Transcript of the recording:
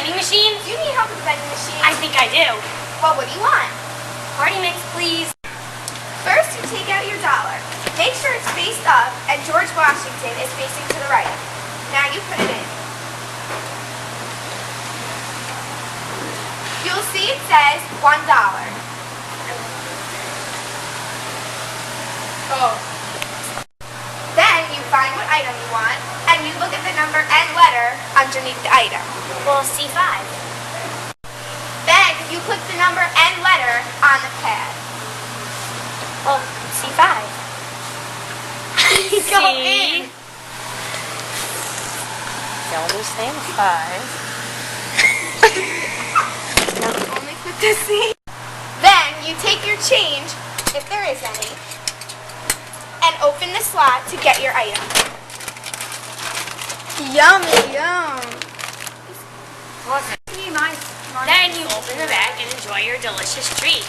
vending machine? Do you need help with the vending machine? I think I do. Well, what do you want? Party mix, please. First, you take out your dollar. Make sure it's faced up and George Washington is facing to the right. Now you put it in. You'll see it says $1. Oh. Then you find what item you want and you look at the number and letter underneath the item. Well, C5. Then you click the number and letter on the pad. Well, C5. Go in. Don't understand 5. Only click the C. Then you take your change, if there is any, and open the slot to get your item. Yummy, yum. Then you open the bag and enjoy your delicious treat.